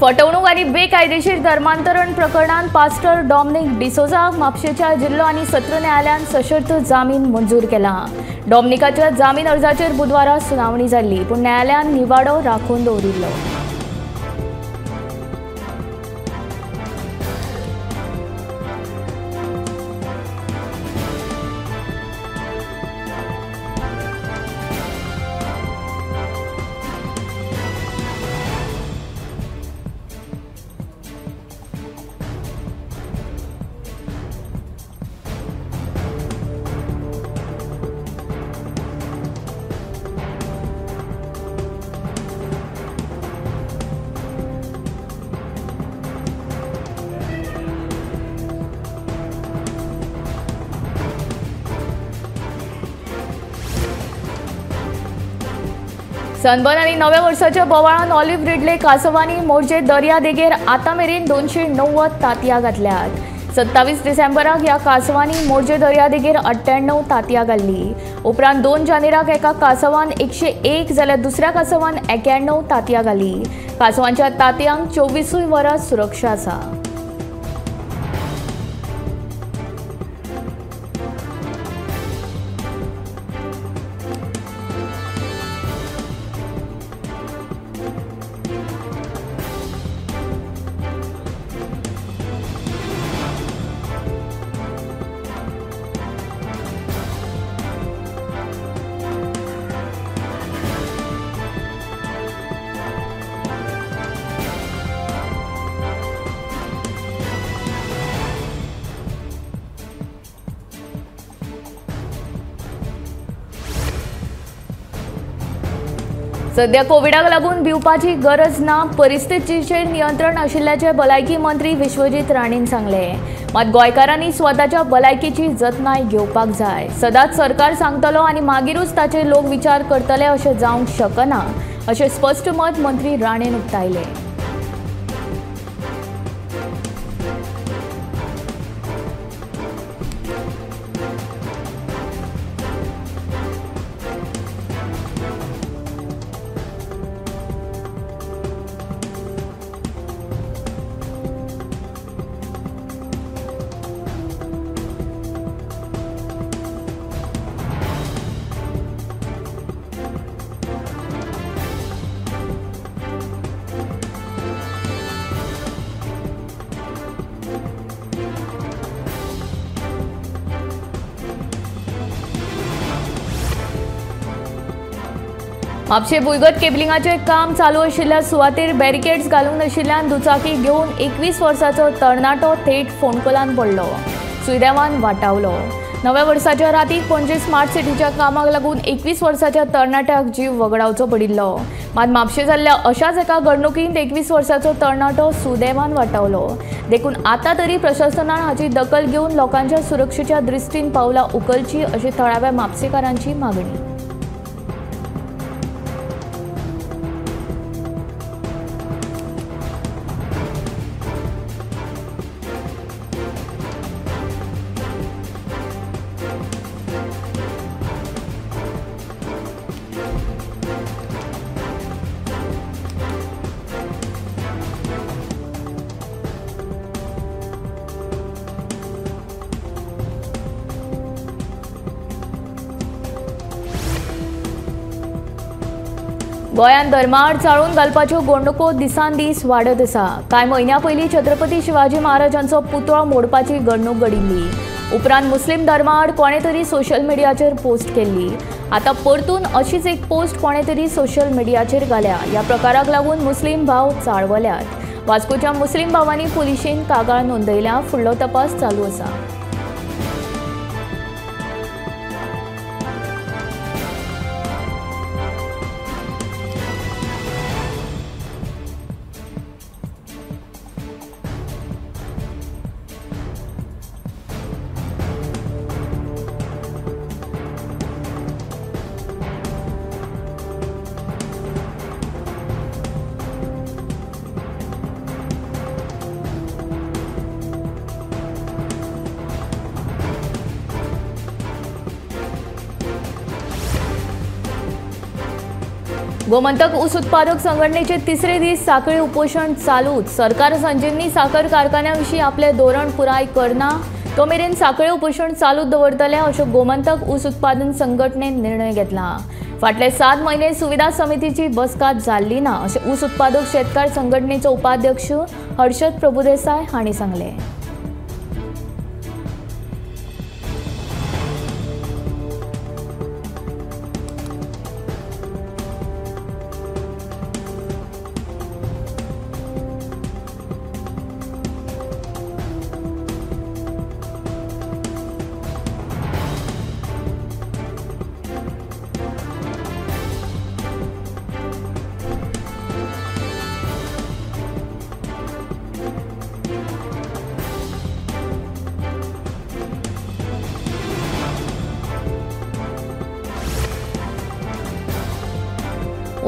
फटवणूक आणि बेकायदेशीर धर्मांतरण प्रकरणात पास्टर डॉमिनिक डिसोजाक म्हापशेच्या जिल्लो आणि सत्र न्यायालयान सशर्त जामीन मंजूर केला। डॉमिनिकाच्या जामीन अर्जाचेर बुधवारा सुनावणी जाल्ली, पूण न्यायालयान निवाडो राखून दवरिल्लो। सनबर्न आणि नव्या वर्षाच्या बोवाळान ऑलिव्ह रिडले कासवांनी मोर्जे दर्या देगेर आतां मेरेन 290 तांतयां घातल्यात। 27 डिसेंबराक ह्या कासवांनी मोर्जे दर्या देगेर 98 तांतयां घाल्ली। उपरांत 2 जानेराक एका कासवान 101 जाल्यार दुसऱ्या कासवान 91 तांतयां घाली। कासवांच्या तांतयांक 24 वरां सुरक्षा आसा। सध्या कोविडाक लागून भिवपाची गरज ना, परिस्थितीचेर नियंत्रण आशिल्ल्याचे भलायकी मंत्री विश्वजीत राणेन सांगले। मात गोंयकारांनी स्वताच्या भलायकेची जतनाय घेवपाक जाय। सदांच सरकार सांगतलो आनी मागीरूच ताचेर लोक विचार करतले अशें जावंक शकना, अशें स्पश्ट मत मंत्री राणेन उक्तायलें। म्हापशे भुंयगत केबलिंगाचे काम चालू आशिल्ल्या सुवातेर बॅरिकेड्स घालून आशिल्ल्यान दुचाकी घेवन 21 वर्साचो तरणाटो थेट फोंडकोलांत पडलो। सुदैवान वाटावलो। नव्या वर्साच्या रातीक पणजे स्मार्ट सिटीच्या कामाक लागून 21 वर्साच्या तरणाट्याक जीव वगडावचो पडिल्लो। मात म्हापशे जाल्ल्या अशाच एका घडणुकींत 21 वर्साचो तरणाटो सुदैवान वाटावलो। देखून आतां तरी प्रशासनान हाची दखल घेवन लोकांच्या सुरक्षेच्या दृश्टीन पावलां उखलची अशी थळाव्या म्हापशेकारांची मागणी। गोंयांत धर्माआड चाळून घालपाच्यो घडणुको दिसान दीस वाडत आसा। कांय म्हयन्यां पयलीं छत्रपती शिवाजी महाराजांचो पुतळो मोडपाची घडणूक घडिल्ली। उपरांत मुस्लीम धर्माआड कोणे तरी सोशल मिडियाचेर पोस्ट केल्ली। आतां परतून अशीच एक पोस्ट कोणे तरी सोशल मिडियाचेर घाल्या। ह्या प्रकाराक लागून मुस्लीम भाव चाळवल्यात। वास्कोच्या मुस्लीम भावांनी पुलिशेन कागाळ नोंदयल्या। फुडलो तपास चालू आसा। गोमंतक ऊस उत्पादक संघटनेचे तिसरे दीस साखळी उपोषण चालूच. सरकार संजीवनी साखर कारखान्याविषयी आपले धोरण पुराय करना, तो मेरेन साखळी उपोषण चालूच दवरतले अशो गोमंतक ऊस उत्पादन संघटनेन निर्णय घेतला. फाटले 7 महिने सुविधा समितीची बसका जाल्ली ना अशें ऊस उत्पादक शेतकार संघटनेचो उपाध्यक्ष हर्षद प्रभुदेसाय हांणी सांगले.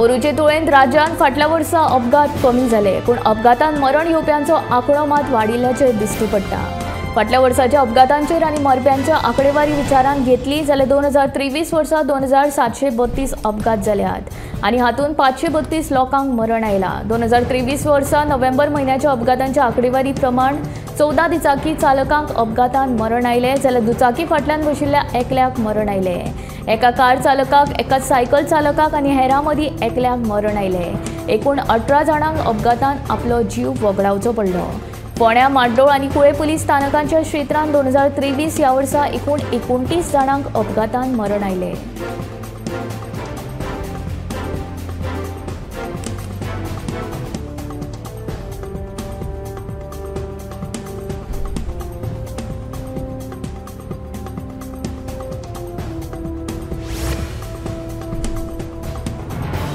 ओरूचे तुळेंत राज्यांत फाटल्या वर्सा अपघात कमी जाले, पूण अपघातांत मरण येवप्यांचो आंकडो मात वाडिल्ल्याचें दिश्टी पडटा. फाटल्या वर्साच्या अपघातांचेर आनी मरप्यांच्या आंकडेवारी विचारांत घेतली जाल्यार 2023 वर्सा 2732 अपघात जाल्यात आनी हातूंत 532 लोकांक मरण आयला. 2023 वर्सा नोव्हेंबर म्हयन्याच्या अपघातांच्या आंकडेवारी प्रमाण 14 दुचाकी चालकांक अपघातांत मरण आयले जाल्यार दुचाकी फाटल्यान बशिल्ल्या एकल्याक मरण आयले. एका कार चालकाक, एका सायकल चालकाक आनी हेरां मदीं एकल्याक मरण आयले. एकूण 18 जाणांक अपघातांत आपलो जीव वगडावचो पडलो. फोंड्या, माड्डोळ आनी कुळे पुलीस स्थानकांच्या क्षेत्रांत 2023 ह्या वर्सा एकूण 29 जाणांक अपघातांत मरण आयले.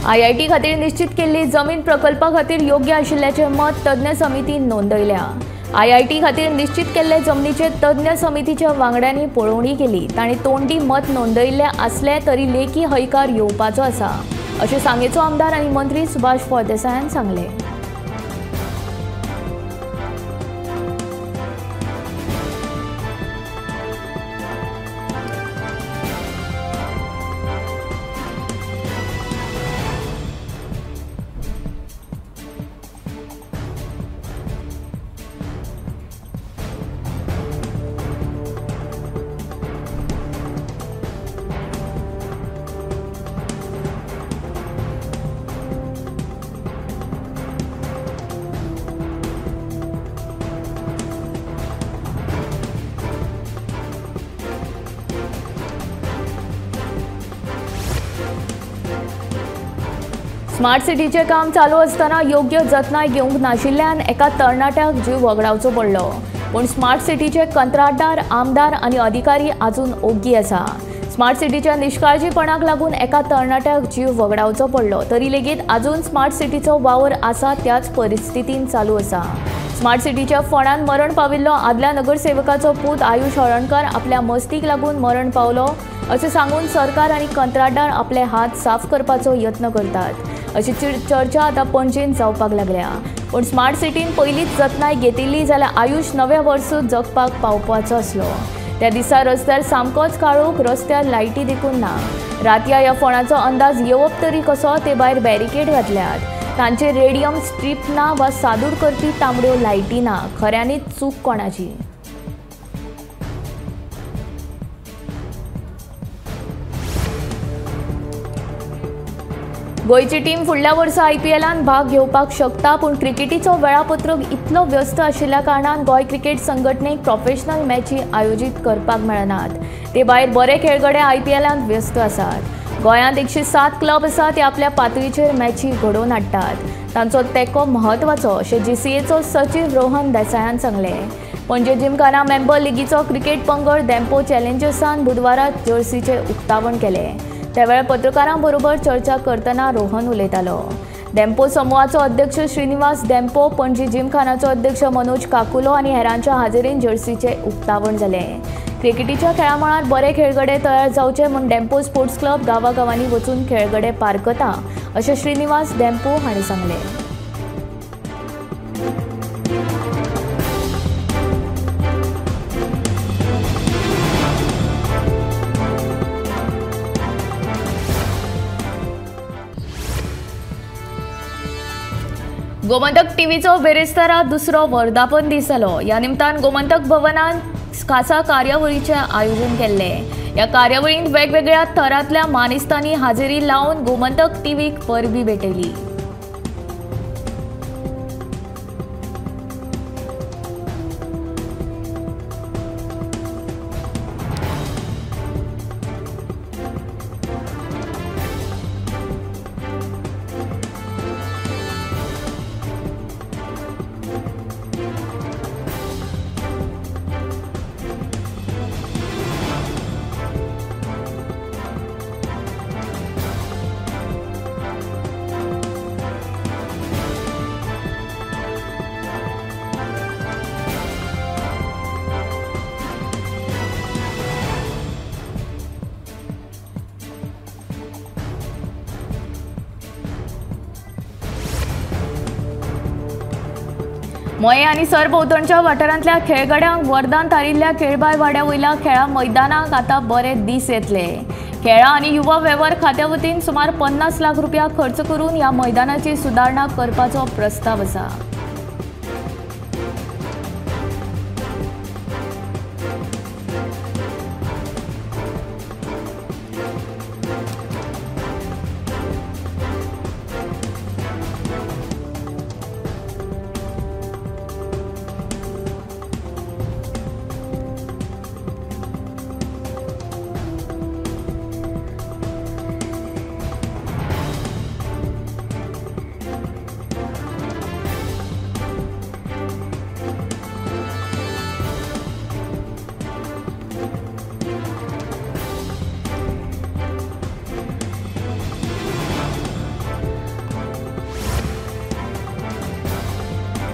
IIT खातीर निश्चित केल्ली जमीन प्रकल्पा खातीर योग्य आशिल्ल्याचें मत तज्ञ समितीन नोंदयल्या. IIT खातीर निश्चित केल्ले जमनीचे तज्ञ समितीच्या वांगड्यांनी पळोवणी केली. तांणी तोंडी मत नोंदयिल्ले आसले तरी लेखी हयकार येवपाचो आसा अशें सांगेचो आमदार आनी मंत्री सुभाष फळदेसायान सांगले. स्मार्ट सिटीचे काम चालू असताना योग्य जतनाय घेवंक नाशिल्ल्यान एका तरणाट्याक जीव वगडावचो पडलो. पूण स्मार्ट सिटीचे कंत्राटदार, आमदार आनी अधिकारी आजून ओग्गी आसा. स्मार्ट सिटीच्या निश्काळजीपणाक लागून एका तरणाट्याक जीव वगडावचो पडलो तरी लेगीत आजून स्मार्ट सिटीचो वावर आसा त्याच परिस्थितीन चालू आसा. स्मार्ट सिटीच्या फोंडान मरण पाविल्लो आदल्या नगरसेवकाचो पूत आयुष हळर्णकार आपल्या मस्तीक लागून मरण पावलो अशें सांगून सरकार आनी कंत्राटदार आपले हात साफ करपाचो यत्न करतात अशी चर्चा आतां पणजेन जावपाक लागल्या. पूण स्मार्ट सिटीन पयलींच जतनाय घेतिल्ली जाल्यार आयुष नव्या वर्स जगपाक पावपाचो आसलो. त्या दिसा रस्त्यार सामकोच काळोख, रस्त्यार लायटी देखून ना. रातया ह्या फोंडाचो अंदाज येवप तरी कसो ते भायर बॅरिकेड घातल्यात. तांचे रेडियम स्ट्रीप ना वा सादूर करपी तांबड्यो लायटी ना. खऱ्यांनीच चूक कोणाची? गोंयची टीम फुडल्या वर्सा IPLान भाग घेवपाक शकता, पूण क्रिकेटीचो वेळापत्रक इतलो व्यस्त आशिल्ल्या कारणान गोंय क्रिकेट संघटनेक प्रोफेशनल मॅची आयोजीत करपाक मेळनात. ते भायर बरे खेळगडे IPLांत व्यस्त आसात. गोंयांत 107 क्लब आसात, ते आपल्या पातळीचेर मॅची घडोवन हाडटात. तांचो तेंको म्हत्वाचो अशें GCAचो सचिव रोहन देसायान सांगलें. पणजे जिमखाना मेंबर लिगीचो क्रिकेट पंगड देंपो चॅलेंजर्सान बुधवाराक जर्सीचें उक्तावण केलें. त्या वेळार पत्रकारां बरोबर चर्चा करतना रोहन उलयतालो. देंपो समूहाचो अध्यक्ष श्रीनिवास देंपो, पणजी जिमखानाचो अध्यक्ष मनोज काकुलो आनी हेरांच्या हाजेरीन जर्सीचें उक्तावण जालें. क्रिकेटीच्या खेळा मळार बरे खेळगडे तयार जावचे म्हूण डेंपो स्पोर्ट्स क्लब गांवागांवांनी वचून खेळगडे पारकता अशें श्रीनिवास देंपो हांणी सांगलें. गोमंतक टीव्हीचो बेरेस्तारा दुसरो वर्धापन दीस जालो. ह्या निमतान गोमंतक भवनात खासा कार्यावळीचे आयोजन केल्ले. ह्या कार्यावळींत वेगवेगळ्या थरांतल्या मानेस्तांनी हाजेरी लावन गोमंतक टीव्हीक परबी भेटयली. मये आनी सरभोंवतणच्या वाठारांतल्या खेळगड्यांक वरदान थारिल्ल्या खेळबाय वाड्या वयल्या खेळा मैदानाक आतां बरे दीस येतले. खेळा आनी युवा वेव्हार खात्या वतीन सुमार 50 लाख रुपया खर्च करून ह्या मैदानाची सुदारणा करपाचो प्रस्ताव आसा.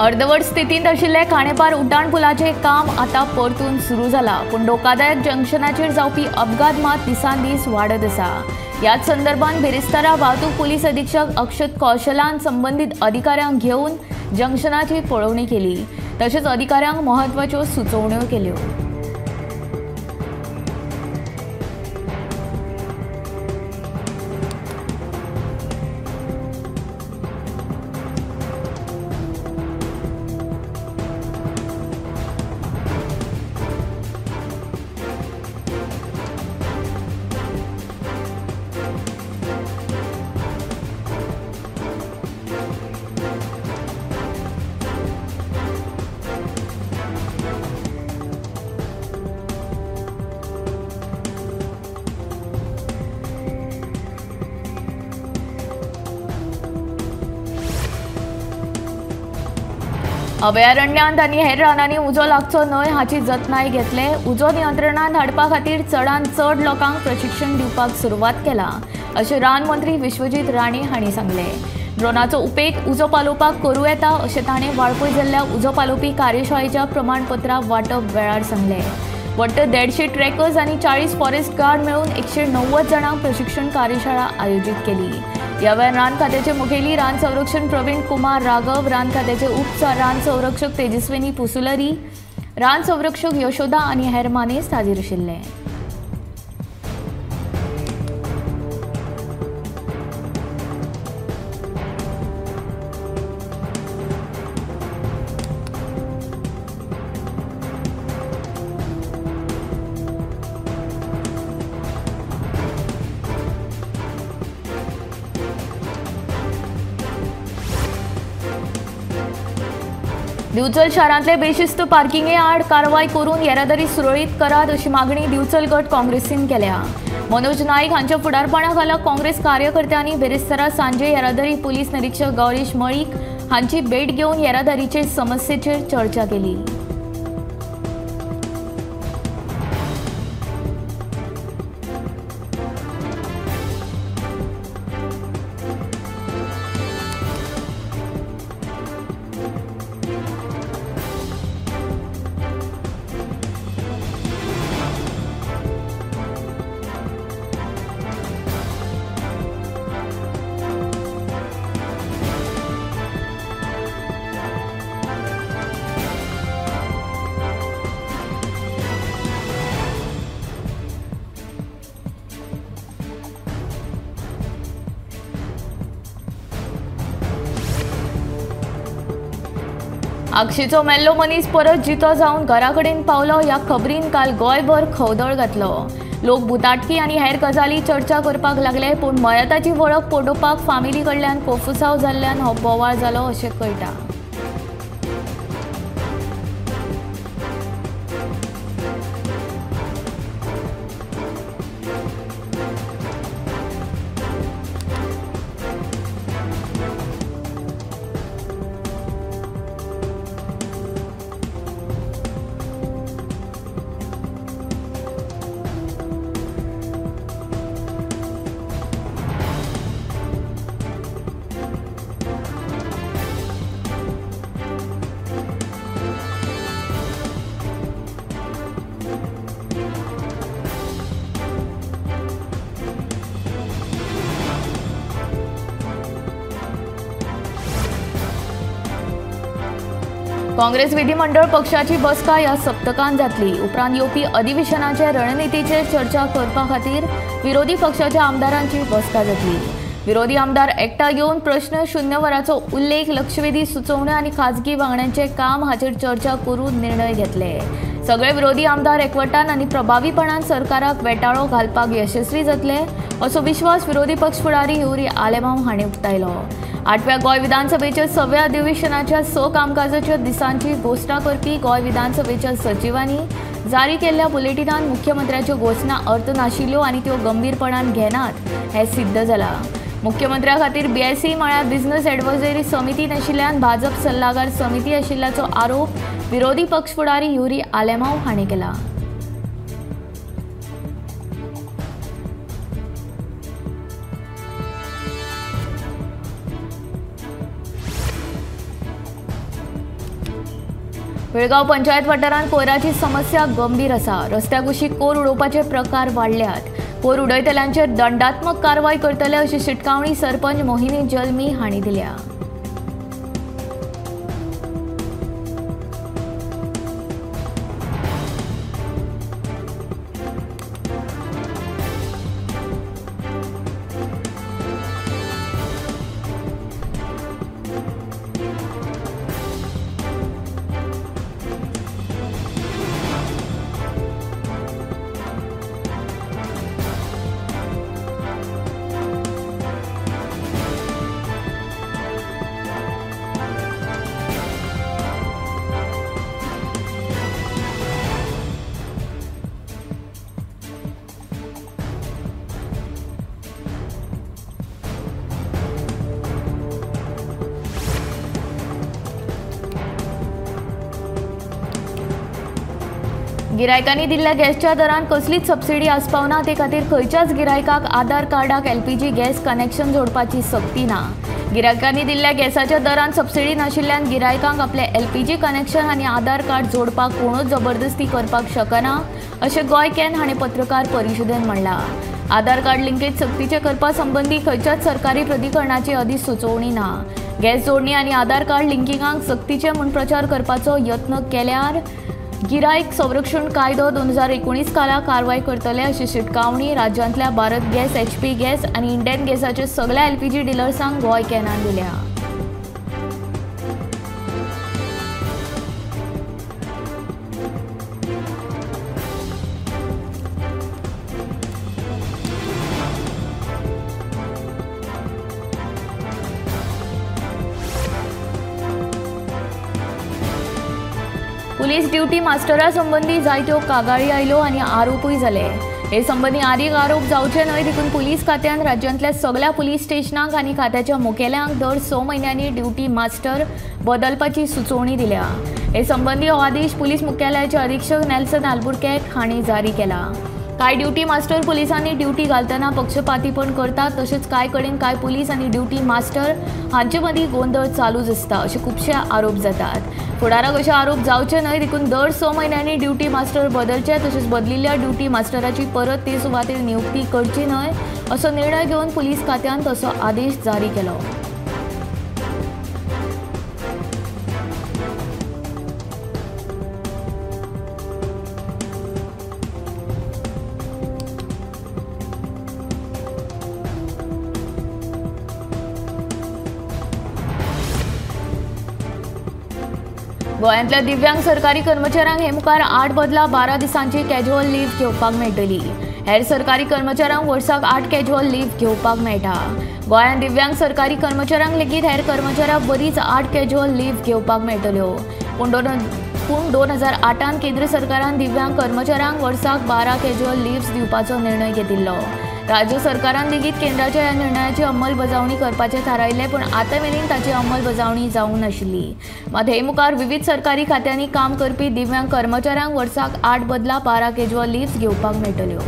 अर्धवट स्थितीत आशिल्ले खांडेपार उड्डाणपुलाचे काम आता परतून सुरू जाला. पूण धोकादायक जंक्शनाचेर जावपी अपघात मात दिसान दीस वाडत आसा. ह्याच संदर्भात बेरेस्तारा वाहतूक पुलीस अधीक्षक अक्षत कौशलान संबंधित अधिकाऱ्यांक घेवन जंक्शनाची पळोवणी केली. तशेंच अधिकाऱ्यांक महत्वाच्यो सुचोवण्यो केल्यो. अभयारण्यांत आनी हेर रानांनी उजो लागचो न्हय हाची जतनाय घेतले. उजो नियंत्रणांत हाडपा खातीर चडांत चड लोकांक प्रशिक्षण दिवपाक सुरवात केला अशें रान मंत्री विश्वजीत राणे हांणी सांगले. ड्रोनाचो उपेग उजो पालोवपाक करूं येता अशें ताणें वाळपय जाल्ल्या उजो पालोवपी कार्यशाळेच्या प्रमाणपत्रां वांटप वेळार सांगलें. वट्ट 150 ट्रॅकर्स आनी 40 फॉरेस्ट गार्ड मेळून 190 जाणांक प्रशिक्षण कार्यशाळा आयोजीत केली. ह्या वेळार रान खात्याचे मुखेली रान संरक्षण प्रवीण कुमार राघव, रान खात्याचे उप रान संरक्षक तेजस्विनी पुसुलरी, रान संरक्षक यशोदा आनी हेर मानेस्त हाजीर आशिल्ले. दिवचल शारांतले बेशिस्त पार्किंगे आड कारवाय करून येरादारी सुरळीत करात अशी मागणी दिवचल गट काँग्रेसीन केल्या. मनोज नाईक हांच्या फुडारपणा खाला काँग्रेस कार्यकर्त्यांनी बेरेस्तारा सांजे येरादारी पुलीस निरीक्षक गौरीश मळीक हांची भेट घेवन येरादारीचे समस्येचेर चर्चा केली. आगशीचो मेल्लो मनीस परत जितो जावन घरा कडेन पावलो ह्या खबरीन काल गोंयभर खवदळ घातलो. लोक भुताटकी आनी हेर गजाली चर्चा करपाक लागले, पूण मयताची वळख पटोवपाक फामिली कडल्यान कोफुसांव जाल्ल्यान हो बोवाळ जालो अशें कळटा. काँग्रेस विधिमंडळ पक्षाची बसका ह्या सप्तकांत जातली. उपरांत येवपी अधिवेशनाचे रणनितीचेर चर्चा करपा खातीर विरोधी पक्षाच्या आमदारांची बसका जातली. विरोधी आमदार एकठांय येवन प्रश्न शून्य वरांचो उल्लेख, लक्षवेधी सुचोवण्यो आनी खाजगी वांगड्यांचें काम हाचेर चर्चा करून निर्णय घेतले. सगळे विरोधी आमदार एकवटान आनी प्रभावीपणान सरकाराक वेटाळो घालपाक यशस्वी जातले असो विश्वास विरोधी पक्ष फुडारी युरी आलेमांव हांणी उक्तायलो. 8व्या गोंय विधानसभेच्या 6व्या अधिवेशनाच्या कामकाजाच्या दिसांची घोषणा करपी गोंय विधानसभेच्या सचिवांनी जारी केल्ल्या बुलेटिनांत मुख्यमंत्र्याच्यो घोषणा अर्थ नाशिल्ल्यो आनी त्यो गंभीरपणान घेनात हें सिद्ध जालां. मुख्यमंत्र्या खातीर BSc म्हळ्यार बिझनेस एडवायझरी समिती नाशिल्ल्यान भाजप सल्लागार समिती आशिल्ल्याचो आरोप विरोधी पक्ष फुडारी युरी आलेमांव हांणी केला. बेळगाव पंचायत वाठारांत कोयराची समस्या गंभीर आसा. रस्त्या कुशीक कोयर उडोवपाचे प्रकार वाडल्यात. कोयर उडयतल्यांचेर दंडात्मक कारवाय करतले अशी शिटकावणी सरपंच मोहिनी जल्मी हांणी दिल्या. गिरायकांनी दिल्ल्या गॅसच्या दरांत कसलीच सबसिडी आसपावना. ते खातीर खंयच्याच गिरायकाक आधार कार्डाक LPG गॅस कनेक्शन जोडपाची सक्ती ना. गिरायकांनी दिल्ल्या गॅसाच्या दरांत सबसिडी नाशिल्ल्यान गिरायकांक आपले LPG कनेक्शन आनी आधार कार्ड जोडपाक कोणूच जबरदस्ती करपाक शकना अशें गोंयकॅन हाणें पत्रकार परिशदेंत म्हणलां. आधार कार्ड लिंकेज सक्तीचे करपा संबंधी खंयच्याच सरकारी प्राधिकरणाची अदीक सुचोवणी ना. गॅस जोडणी आनी आधार कार्ड लिंकिंगाक सक्तीचे म्हूण प्रचार करपाचो यत्न केल्यार गिरायक संरक्षण कायदो 2019 खाला कारवाय करतले अशी शिटकावणी राज्यांतल्या भारत गॅस, HP गॅस आनी इंडियन गॅसाच्या सगळ्या LPG डिलर्सांक गोंयकॅनान दिल्या. पुलीस ड्युटी मास्टरा संबंधी जायत्यो कागाळी आयल्यो आनी आरोपूय जाले. हे संबंधी आदीक आरोप जावचे न्हय देखून पुलीस खात्यान राज्यांतल्या सगळ्या पुलीस स्टेशनांक आनी खात्याच्या मुखेल्यांक दर 6 म्हयन्यांनी ड्युटी मास्टर बदलपाची सुचोवणी दिल्या. हे संबंधी हो आदेश पुलीस मुख्यालयाचे अधीक्षक नेल्सन आल्बुकर्क हांणी जारी केला. कांय ड्युटी मास्टर पुलिसांनी ड्युटी घालतना पक्षपातीपण करतात, तशेंच कांय कडेन कांय पुलीस आनी ड्युटी मास्टर हांचे मदीं गोंधळ चालूच आसता अशे खुबशे आरोप जातात. फुडाराक अशे आरोप जावचे न्हय देखून दर 6 म्हयन्यांनी ड्युटी मास्टर बदलचे, तशेंच बदलिल्ल्या ड्युटी मास्टराची परत ते सुवातेर नियुक्ती करची न्हय असो निर्णय घेवन पुलीस खात्यान तसो आदेश जारी केलो. गोंयांतल्या दिव्यांग सरकारी कर्मचाऱ्यांक हे मुखार 8 बदला 12 दिसांची कॅज्युअल लीव्ह घेवपाक मेळटली। हेर सरकारी कर्मचाऱ्यांक वर्साक 8 कॅज्युअल लीव्ह घेवपाक मेळटा। गोंयांत दिव्यांग सरकारी कर्मचाऱ्यांक लेगीत हेर कर्मचाऱ्यांक बरीच 8 कॅज्युअल लीव्ह घेवपाक मेळटल्यो। पूण 2008 केंद्र सरकारान दिव्यांग कर्मचाऱ्यांक वर्साक 12 कॅज्युअल लीव्हस दिवपाचो निर्णय घेतिल्लो। राज्य सरकारान लेगीत केंद्राच्या ह्या निर्णयाची अंमलबजावणी करपाचें थारायिल्लें, पूण आतां मेरेन ताची अंमलबजावणी जावंक नाशिल्ली। मात हे मुखार विविध सरकारी खात्यांनी काम करपी दिव्यांग कर्मचाऱ्यांक वर्साक 8 बदला 12 कॅज्युअल लीव्हस घेवपाक मेळटल्यो।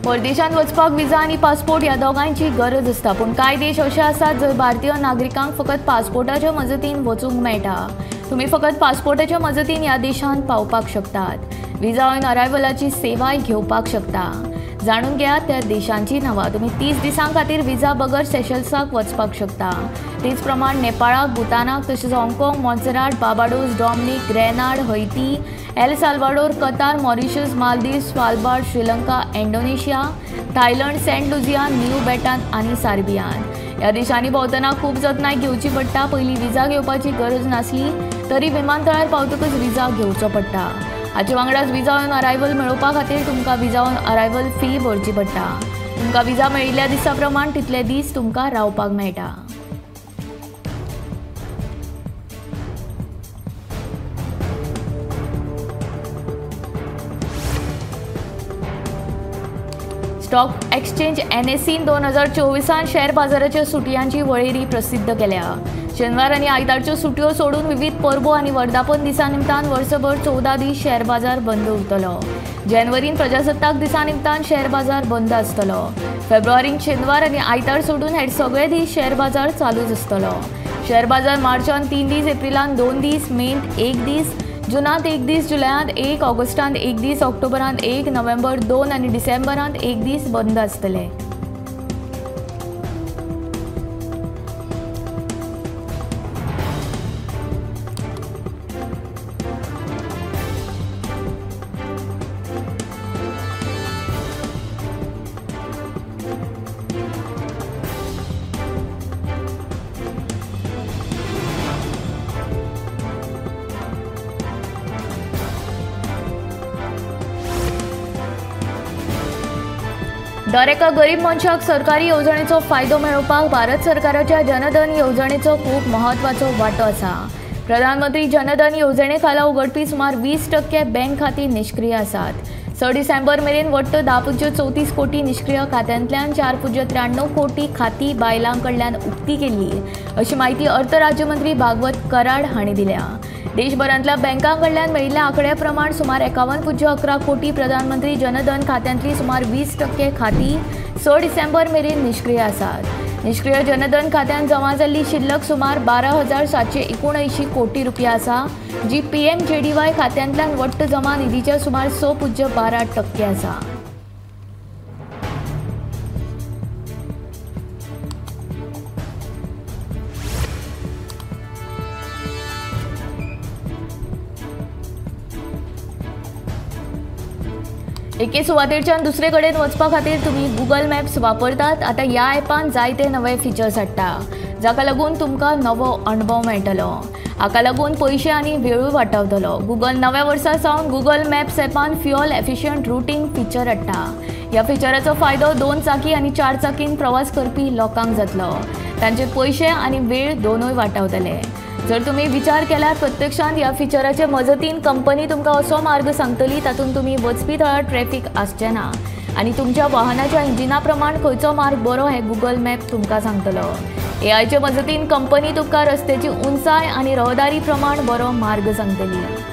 परदेशांत वचपाक विजा आनी पासपोर्ट ह्या दोगांयची गरज आसता, पूण कांय देश अशे आसात जंय भारतीय नागरिकांक फकत पासपोर्टाच्या मजतीन वचूंक मेळटा। तुमी फकत पासपोर्टाच्या मजतीन ह्या देशांत पावपाक शकतात। विजा ऑन अरायव्हलाची सेवाय घेवपाक शकता। जाणून घेयात त्या देशांची नांवां। तुमी 30 दिसां खातीर विजा बगर सेशल्साक वचपाक शकता। तेच प्रमाण नेपाळाक, भूतानाक, तशेंच हाँगकाँग, Montserrat, Barbados, Dominica, Grenada, Haiti, El Salvador, Qatar, Mauritius, Maldives, Svalbard, Sri Lanka, Indonesia, Thailand, Saint Lucia, New बेटान आनी सार्बियान ह्या देशांनी भोंवतना खूब जतनाय घेवची पडटा। पयलीं विजा घेवपाची गरज नासली तरी विमानतळार पावतकच विजा घेवचो पडटा। हाचे वांगडाच विजा ऑन अरायव्हल मेळोवपा खातीर तुमकां विजा ऑन अरायव्हल फी भरची पडटा। तुमकां विजा मेळिल्ल्या दिसा प्रमाण तितले दीस तुमकां रावपाक मेळटा। स्टॉक एक्सचेंज NSEन 2024 शेअर बाजाराच्या सुटयांची वळेरी प्रसिद्ध केल्या। शेनवार आनी आयतारच्यो सुटयो सोडून विविध परबो आनी वर्धापन दिसा निमतान वर्सभर 14 दीस शेअर बाजार बंद उरतलो। जानेवारीन प्रजासत्ताक दिसा निमतान शेअर बाजार बंद आसतलो। फेब्रुवारीन शेनवार आनी आयतार सोडून हेर सगळे दीस शेअर बाजार चालूच आसतलो। शेअर बाजार मार्चांत 3 दीस, एप्रिलांत 2 दीस, मेंत 1 दीस, जुनांत 1 दीस, जुलयांत 1, ऑगस्टांत 1 दीस, ऑक्टोबरांत 1, नोव्हेंबर 2 आनी डिसेंबरांत 1 दीस बंद आसतले। दर एका गरीब मनशाक सरकारी येवजणेचो फायदो मेळोवपाक भारत सरकाराच्या जनधन येवजणेचो खूब म्हत्वाचो वांटो आसा। प्रधानमंत्री जनधन येवजणे खाला उगडपी सुमार 20% बँक खातीं निश्क्रीय आसात। 6 डिसेंबर मेरेन वट्ट 10.34 कोटी निश्क्रीय खात्यांतल्यान 4.93 कोटी खातीं बायलां कडल्यान उक्ती केल्ली, अशी माहिती अर्थ राज्यमंत्री भागवत कराड हांणी दिल्या। देशभरांतल्या बँकां कडल्यान मेळिल्ल्या आंकड्या प्रमाण सुमार 51.11 कोटी प्रधानमंत्री जनधन खात्यांतली सुमार 20% खातीं 6 डिसेंबर मेरेन निश्क्रीय आसात। निश्क्रीय जनधन खात्यांत जमा जाल्ली शिल्लक सुमार 12,779 कोटी रुपया आसा, जी PMJDY खात्यांतल्यान वट्ट जमा निधीच्या सुमार 6.12% आसा। एके सुवातेरच्यान दुसरे कडेन वचपा खातीर तुमी गुगल मॅप्स वापरतात। आतां ह्या ॲपान जायते नवे फीचर्स हाडटा, जाका लागून तुमकां नवो अणभव मेळटलो। हाका लागून पयशे आनी वेळूय वाटावतलो। गुगल नव्या वर्सा सावन गुगल मॅप्स ॲपान फ्युअल एफिशियंट रुटींग फीचर हाडटा। ह्या फिचराचो फायदो 2 चाकी आनी 4 चाकीन प्रवास करपी लोकांक जातलो। तांचे पयशे आनी वेळ दोनूय वाटावतले। जर तुम्ही विचार केल्यार प्रत्यक्षांत ह्या फिचराचे मजतीन कंपनी तुमकां असो मार्ग सांगतली तातूंत तुमी वचपी थळार ट्रॅफिक आसचें ना आनी तुमच्या वाहनाच्या इंजिना प्रमाण खंयचो मार्ग बरो हे गुगल मॅप तुमकां सांगतलो। AI चे मजतीन कंपनी तुमकां रस्त्याची उंचाय आनी रहदारी प्रमाण बरो मार्ग सांगतली।